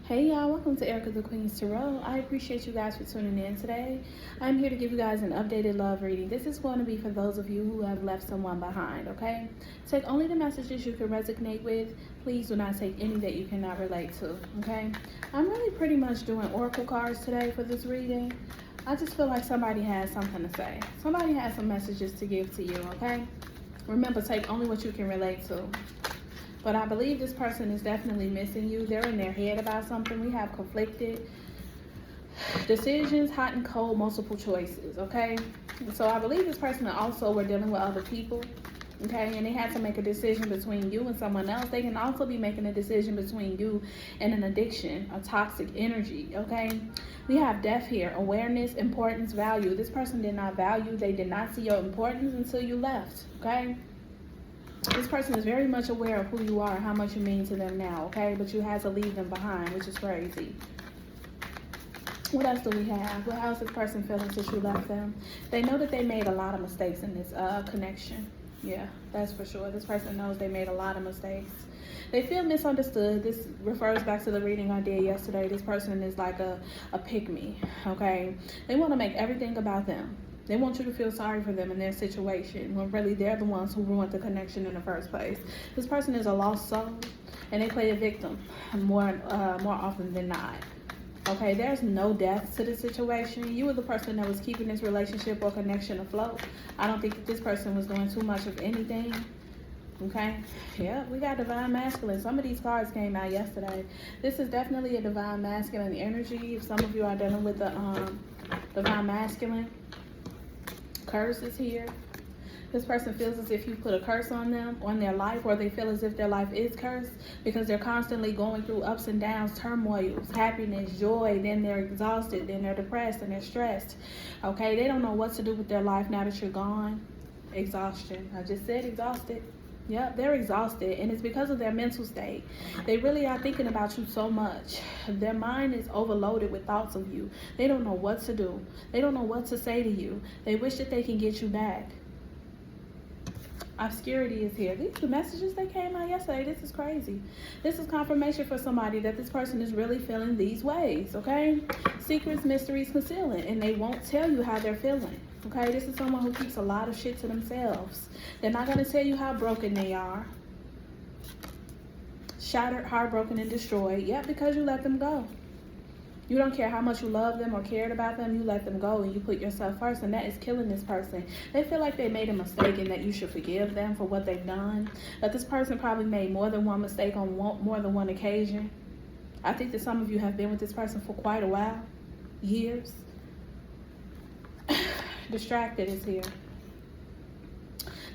Hey y'all, welcome to Erica the Queen's Tarot. I appreciate you guys for tuning in today. I'm here to give you guys an updated love reading. This is going to be for those of you who have left someone behind, okay? Take only the messages you can resonate with. Please do not take any that you cannot relate to, okay? I'm really pretty much doing oracle cards today for this reading. I just feel like somebody has something to say. Somebody has some messages to give to you, okay? Remember, take only what you can relate to. But I believe this person is definitely missing you. They're in their head about something. We have conflicted decisions, hot and cold, multiple choices, okay? So I believe this person also were dealing with other people, okay? And they had to make a decision between you and someone else. They can also be making a decision between you and an addiction, a toxic energy, okay? We have death here, awareness, importance, value. This person did not value, they did not see your importance until you left, okay? This person is very much aware of who you are and how much you mean to them now, okay? But you had to leave them behind, which is crazy. What else do we have? Well, how's this person feeling since you left them? They know that they made a lot of mistakes in this connection. Yeah, that's for sure. This person knows they made a lot of mistakes. They feel misunderstood. This refers back to the reading I did yesterday. This person is like a pick-me, okay? They want to make everything about them. They want you to feel sorry for them in their situation when really they're the ones who ruined the connection in the first place. This person is a lost soul and they play a victim more often than not. Okay, there's no death to the situation. You were the person that was keeping this relationship or connection afloat. I don't think that this person was doing too much of anything. Okay, yeah, we got divine masculine. Some of these cards came out yesterday. This is definitely a divine masculine energy. If some of you are dealing with the divine masculine, curse is here. This person feels as if you put a curse on them, on their life, or they feel as if their life is cursed because they're constantly going through ups and downs, turmoils, happiness, joy, then they're exhausted, then they're depressed, and they're stressed. Okay, they don't know what to do with their life now that you're gone. Exhaustion. I just said exhausted. Yep, they're exhausted, and it's because of their mental state. They really are thinking about you so much. Their mind is overloaded with thoughts of you. They don't know what to do. They don't know what to say to you. They wish that they can get you back. Obscurity is here. These are the messages that came out yesterday. This is crazy. This is confirmation for somebody that this person is really feeling these ways, okay? Secrets, mysteries, concealing, and they won't tell you how they're feeling. Okay, this is someone who keeps a lot of shit to themselves. They're not going to tell you how broken they are. Shattered, heartbroken, and destroyed. Yep, because you let them go. You don't care how much you love them or cared about them. You let them go and you put yourself first, and that is killing this person. They feel like they made a mistake and that you should forgive them for what they've done. That this person probably made more than one mistake on more than one occasion. I think that some of you have been with this person for quite a while. Years. Distracted is here.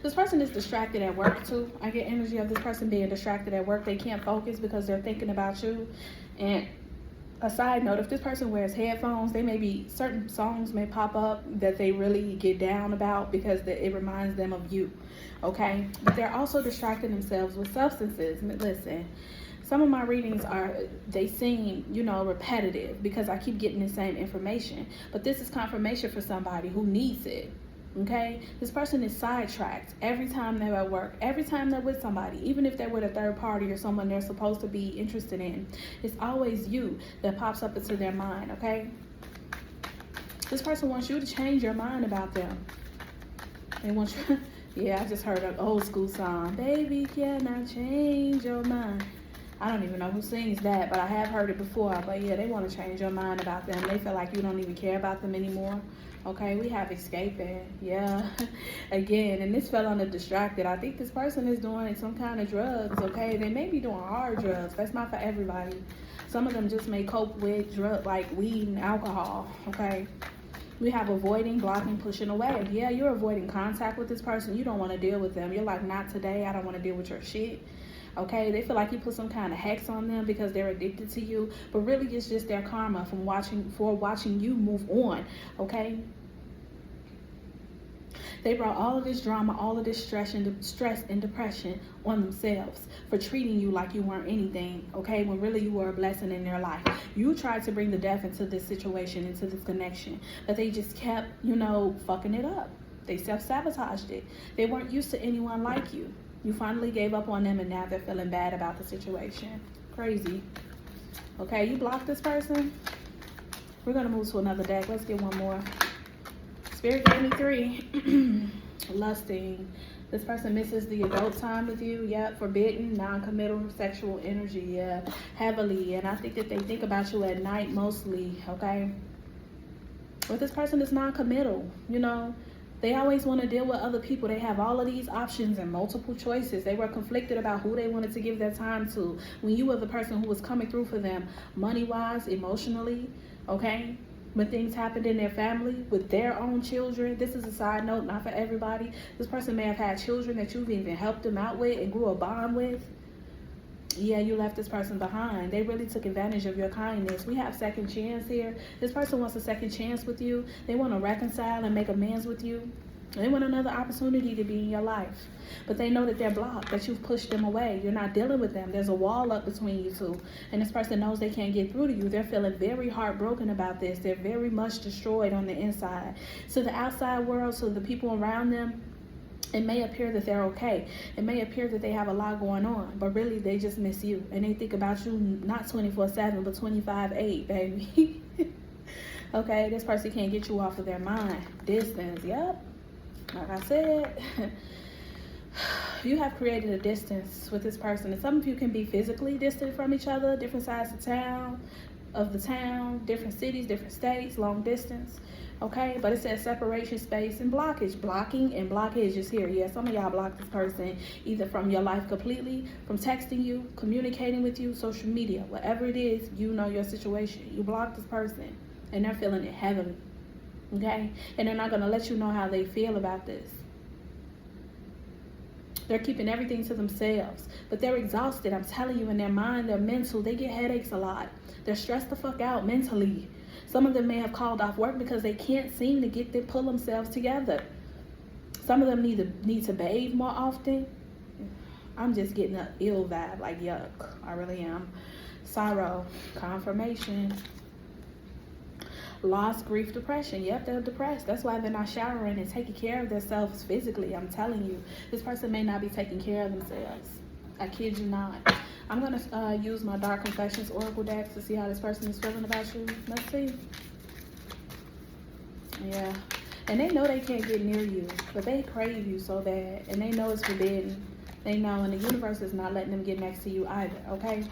This person is distracted at work too. I get energy of this person being distracted at work. They can't focus because they're thinking about you. And a side note, if this person wears headphones, they may be, certain songs may pop up that they really get down about because it reminds them of you, okay? But they're also distracting themselves with substances. Listen, some of my readings they seem, repetitive because I keep getting the same information. But this is confirmation for somebody who needs it, okay? This person is sidetracked every time they're at work, every time they're with somebody, even if they're with a third party or someone they're supposed to be interested in. It's always you that pops up into their mind, okay? This person wants you to change your mind about them. They want you, yeah, I just heard an old school song. Baby, can I change your mind? I don't even know who sings that, but I have heard it before. But yeah, they want to change your mind about them. They feel like you don't even care about them anymore. Okay, we have escaping. Yeah, again, and this fell on the distracted. I think this person is doing some kind of drugs, okay? They may be doing hard drugs. That's not for everybody. Some of them just may cope with drugs like weed and alcohol, okay? We have avoiding, blocking, pushing away. Yeah, you're avoiding contact with this person. You don't want to deal with them. You're like, not today. I don't want to deal with your shit. Okay, they feel like you put some kind of hex on them because they're addicted to you, but really it's just their karma from watching you move on, okay? They brought all of this drama, all of this stress and depression on themselves for treating you like you weren't anything, okay, when really you were a blessing in their life. You tried to bring the death into this situation, into this connection, but they just kept, fucking it up. They self-sabotaged it. They weren't used to anyone like you. You finally gave up on them, and now they're feeling bad about the situation. Crazy. Okay, you blocked this person. We're going to move to another deck. Let's get one more. Spirit gave me 3. Lusting. This person misses the adult time with you. Yeah, forbidden, non-committal sexual energy. Yeah, heavily. And I think that they think about you at night mostly. Okay. But this person is non-committal. You know, they always want to deal with other people. They have all of these options and multiple choices. They were conflicted about who they wanted to give their time to. When you were the person who was coming through for them, money-wise, emotionally. Okay. When things happened in their family with their own children, this is a side note, not for everybody. This person may have had children that you've even helped them out with and grew a bond with. Yeah, you left this person behind. They really took advantage of your kindness. We have second chance here. This person wants a second chance with you. They want to reconcile and make amends with you. They want another opportunity to be in your life. But they know that they're blocked, that you've pushed them away. You're not dealing with them. There's a wall up between you two. And this person knows they can't get through to you. They're feeling very heartbroken about this. They're very much destroyed on the inside. To the outside world, to the people around them, it may appear that they're okay. It may appear that they have a lot going on. But really, they just miss you. And they think about you not 24/7, but 25/8, baby. Okay, this person can't get you off of their mind. Distance, yep. Like I said, you have created a distance with this person. And some of you can be physically distant from each other, different sides of the town, different cities, different states, long distance. Okay, but it says separation, space, and blockage. Blocking and blockage is here. Yeah, some of y'all blocked this person either from your life completely, from texting you, communicating with you, social media, whatever it is, you know your situation. You blocked this person, and they're feeling it heavily. Okay, and they're not going to let you know how they feel about this. They're keeping everything to themselves, but they're exhausted. I'm telling you, in their mind, they're mental. They get headaches a lot. They're stressed the fuck out mentally. Some of them may have called off work because they can't seem to pull themselves together. Some of them need to bathe more often. I'm just getting an ill vibe, like yuck. I really am. Sorrow, confirmation. Loss, grief, depression. Yep, they're depressed. That's why they're not showering and taking care of themselves physically. I'm telling you, this person may not be taking care of themselves. I kid you not. I'm going to use my Dark Confessions Oracle decks to see how this person is feeling about you. Let's see. Yeah. And they know they can't get near you, but they crave you so bad. And they know it's forbidden. They know, and the universe is not letting them get next to you either, okay?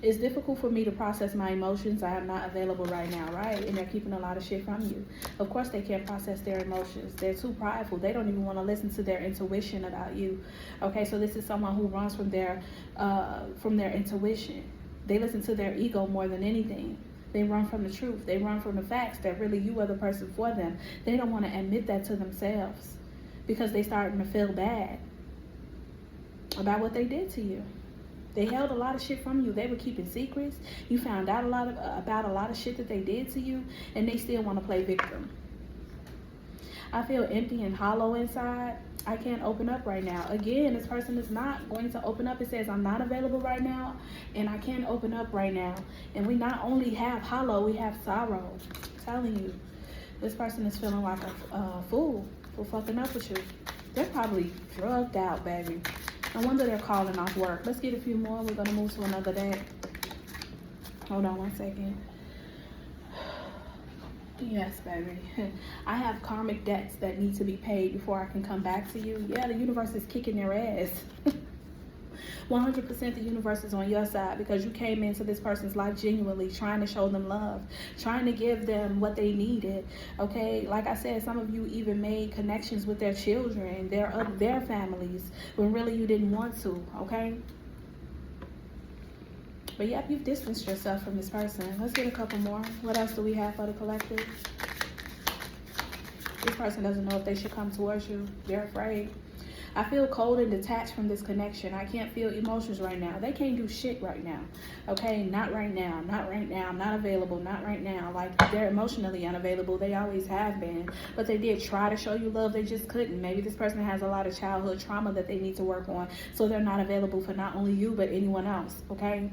It's difficult for me to process my emotions. I am not available right now, right? And they're keeping a lot of shit from you. Of course they can't process their emotions. They're too prideful. They don't even want to listen to their intuition about you. Okay, so this is someone who runs from their intuition. They listen to their ego more than anything. They run from the truth. They run from the facts that really you are the person for them. They don't want to admit that to themselves because they're starting to feel bad about what they did to you. They held a lot of shit from you. They were keeping secrets. You found out about a lot of shit that they did to you, and they still want to play victim. I feel empty and hollow inside. I can't open up right now. Again, this person is not going to open up. It says, I'm not available right now, and I can't open up right now. And we not only have hollow, we have sorrow. I'm telling you, this person is feeling like a fool for fucking up with you. They're probably drugged out, baby. No wonder they're calling off work. Let's get a few more. We're going to move to another deck. Hold on one second. Yes, baby. I have karmic debts that need to be paid before I can come back to you. Yeah, the universe is kicking their ass. 100% the universe is on your side because you came into this person's life genuinely trying to show them love, trying to give them what they needed. Okay, like I said, some of you even made connections with their children, their families, when really you didn't want to. Okay, but yep, you've distanced yourself from this person. Let's get a couple more. What else do we have for the collective? This person doesn't know if they should come towards you. They're afraid. I feel cold and detached from this connection. I can't feel emotions right now. They can't do shit right now. Okay, not right now, not right now, not available, not right now. Like, they're emotionally unavailable. They always have been. But they did try to show you love. They just couldn't. Maybe this person has a lot of childhood trauma that they need to work on. So they're not available for not only you, but anyone else. Okay?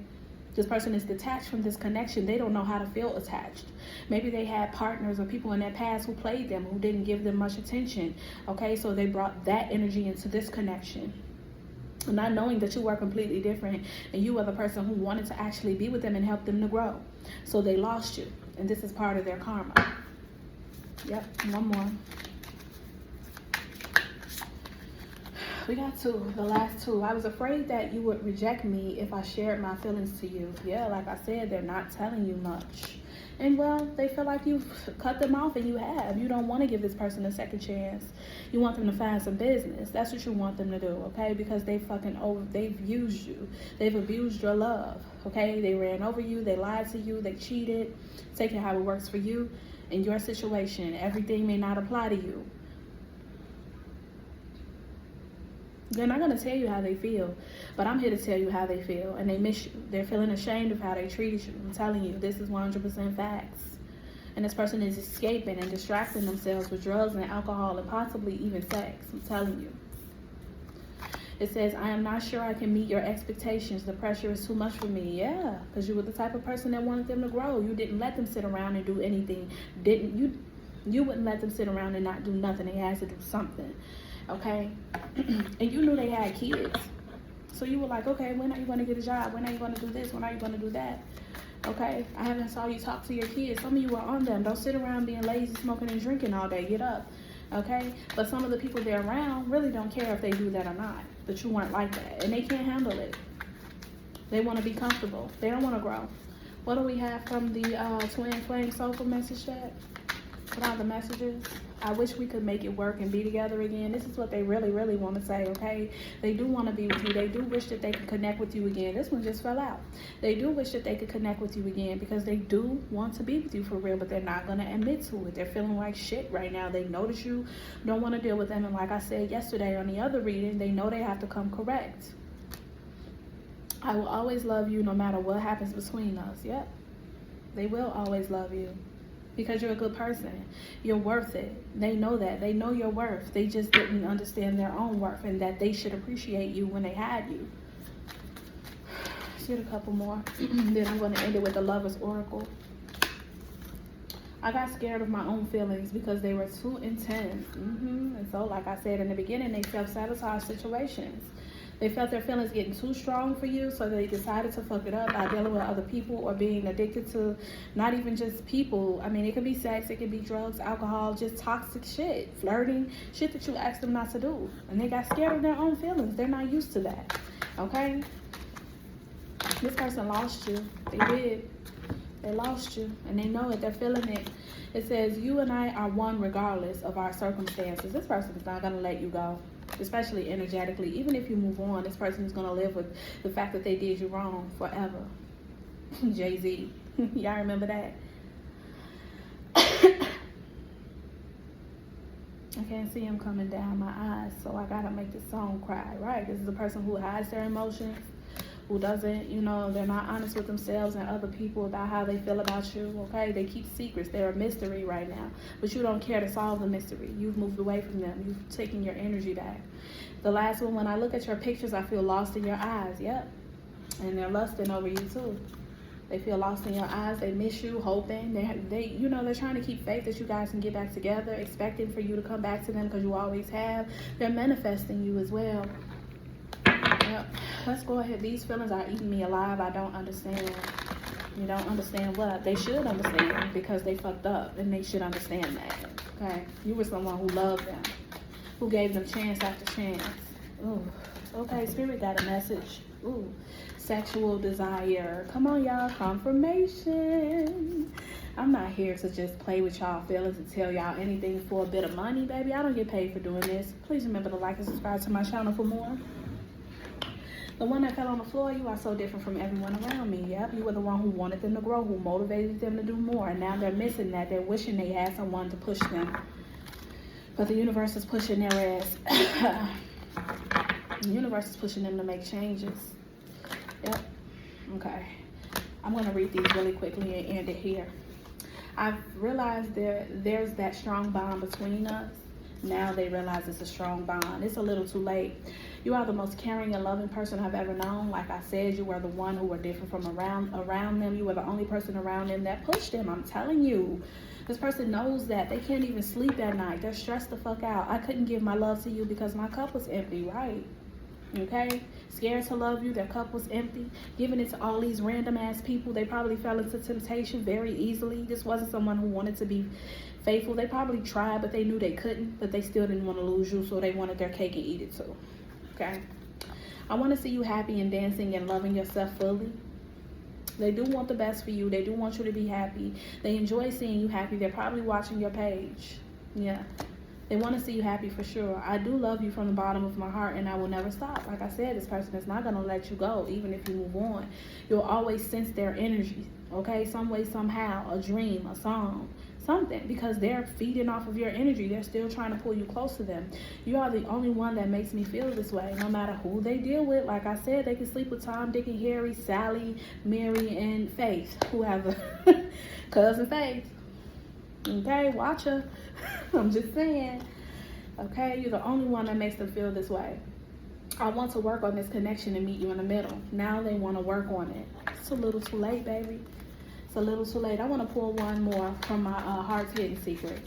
This person is detached from this connection. They don't know how to feel attached. Maybe they had partners or people in their past who played them, who didn't give them much attention. Okay, so they brought that energy into this connection. not knowing that you were completely different and you were the person who wanted to actually be with them and help them to grow. So they lost you, and this is part of their karma. Yep, one more. We got two, the last two. I was afraid that you would reject me if I shared my feelings to you. Yeah, like I said, they're not telling you much. And well, they feel like you've cut them off, and you have. You don't want to give this person a second chance. You want them to find some business. That's what you want them to do, okay? Because they've used you. They've abused your love, okay? They ran over you, they lied to you, they cheated. Take it how it works for you. In your situation, everything may not apply to you. They're not going to tell you how they feel, but I'm here to tell you how they feel, and they miss you. They're feeling ashamed of how they treated you. I'm telling you, this is 100% facts. And this person is escaping and distracting themselves with drugs and alcohol and possibly even sex. I'm telling you. It says, I am not sure I can meet your expectations. The pressure is too much for me. Yeah, because you were the type of person that wanted them to grow. You didn't let them sit around and do anything. You wouldn't let them sit around and not do nothing. They had to do something. Okay? And you knew they had kids. So you were like, okay, when are you going to get a job? When are you going to do this? When are you going to do that? Okay? I haven't saw you talk to your kids. Some of you are on them. Don't sit around being lazy, smoking, and drinking all day. Get up. Okay? But some of the people they're around really don't care if they do that or not. But you weren't like that. And they can't handle it. They want to be comfortable. They don't want to grow. What do we have from the Twin Flame Soulful message chat? What are the messages? I wish we could make it work and be together again. This is what they really, really want to say, okay? They do want to be with you. They do wish that they could connect with you again. This one just fell out. They do wish that they could connect with you again because they do want to be with you for real, but they're not going to admit to it. They're feeling like shit right now. They know that you don't want to deal with them. And like I said yesterday on the other reading, they know they have to come correct. I will always love you no matter what happens between us. Yep. They will always love you. Because you're a good person. You're worth it. They know that. They know your worth. They just didn't understand their own worth and that they should appreciate you when they had you. Let's get a couple more. Then I'm going to end it with the Lover's Oracle. I got scared of my own feelings because they were too intense. And so, like I said in the beginning, they self-sabotage situations. They felt their feelings getting too strong for you, so they decided to fuck it up by dealing with other people or being addicted to not even just people. I mean, it could be sex, it could be drugs, alcohol, just toxic shit, flirting, shit that you asked them not to do. And they got scared of their own feelings. They're not used to that, okay? This person lost you. They did. They lost you, and they know it. They're feeling it. It says, you and I are one regardless of our circumstances. This person is not going to let you go. Especially energetically. Even if you move on, this person is going to live with the fact that they did you wrong forever. Jay-Z. Y'all remember that? I can't see him coming down my eyes, so I got to make this song cry, right? This is a person who hides their emotions, who doesn't, you know, they're not honest with themselves and other people about how they feel about you, okay? They keep secrets. They're a mystery right now, but you don't care to solve the mystery. You've moved away from them. You've taken your energy back. The last one, when I look at your pictures, I feel lost in your eyes. Yep. And they're lusting over you too. They feel lost in your eyes. They miss you, hoping. They you know, they're trying to keep faith that you guys can get back together, expecting for you to come back to them because you always have. They're manifesting you as well. Yep. Let's go ahead. These feelings are eating me alive. I don't understand. You don't understand what? They should understand because they fucked up, and they should understand that. Okay? You were someone who loved them, who gave them chance after chance. Ooh. Okay, Spirit got a message. Ooh. Sexual desire. Come on, y'all. Confirmation. I'm not here to just play with y'all feelings and tell y'all anything for a bit of money, baby. I don't get paid for doing this. Please remember to like and subscribe to my channel for more. The one that fell on the floor, you are so different from everyone around me. Yep, you were the one who wanted them to grow, who motivated them to do more. And now they're missing that. They're wishing they had someone to push them. But the universe is pushing their ass. The universe is pushing them to make changes. Yep. Okay. I'm going to read these really quickly and end it here. I've realized there's that strong bond between us. Now they realize it's a strong bond. It's a little too late. You are the most caring and loving person I've ever known. Like I said, you were the one who were different from around them. You were the only person around them that pushed them. I'm telling you. This person knows that. They can't even sleep at night. They're stressed the fuck out. I couldn't give my love to you because my cup was empty, right? Okay? Scared to love you. Their cup was empty. Giving it to all these random ass people. They probably fell into temptation very easily. This wasn't someone who wanted to be faithful. They probably tried, but they knew they couldn't. But they still didn't want to lose you, so they wanted their cake and eat it too. Okay? I want to see you happy and dancing and loving yourself fully. They do want the best for you. They do want you to be happy. They enjoy seeing you happy. They're probably watching your page. Yeah. They want to see you happy for sure. I do love you from the bottom of my heart, and I will never stop. Like I said, this person is not going to let you go, even if you move on. You'll always sense their energy, okay? Some way, somehow, a dream, a song, something, because they're feeding off of your energy. They're still trying to pull you close to them. You are the only one that makes me feel this way, no matter who they deal with. Like I said, they can sleep with Tom, Dick, and Harry, Sally, Mary, and Faith, whoever. Cousin Faith. Okay, watch her. I'm just saying. Okay, you're the only one that makes them feel this way. I want to work on this connection and meet you in the middle. Now they want to work on it. It's a little too late, baby. It's a little too late. I want to pull one more from my heart's hidden secret.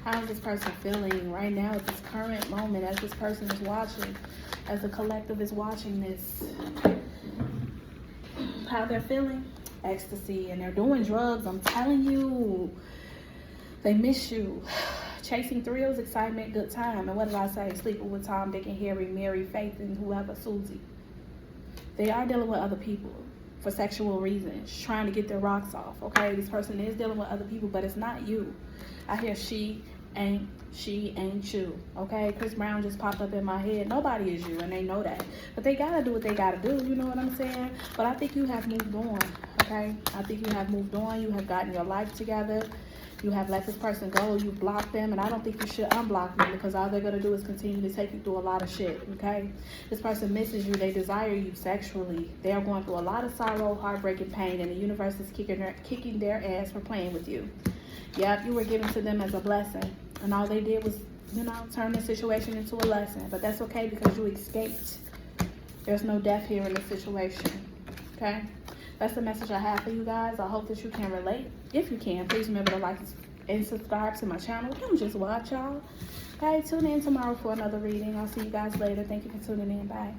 How is this person feeling right now at this current moment as this person is watching, as the collective is watching this? How they're feeling? Ecstasy, and they're doing drugs. I'm telling you. They miss you. Chasing thrills, excitement, good time. And what did I say? Sleeping with Tom, Dick, and Harry, Mary, Faith, and whoever, Susie. They are dealing with other people for sexual reasons, trying to get their rocks off, okay? This person is dealing with other people, but it's not you. I hear she ain't you, okay? Chris Brown just popped up in my head. Nobody is you, and they know that. But they gotta do what they gotta do, you know what I'm saying? But I think you have moved on, okay? I think you have moved on. You have gotten your life together. You have let this person go. You blocked them, and I don't think you should unblock them, because all they're going to do is continue to take you through a lot of shit, okay? This person misses you. They desire you sexually. They are going through a lot of sorrow, heartbreak, and pain, and the universe is kicking their ass for playing with you. Yep, you were given to them as a blessing, and all they did was, turn the situation into a lesson. But that's okay, because you escaped. There's no death here in this situation, okay? That's the message I have for you guys. I hope that you can relate. If you can, please remember to like and subscribe to my channel. Don't just watch, y'all. Okay, tune in tomorrow for another reading. I'll see you guys later. Thank you for tuning in. Bye.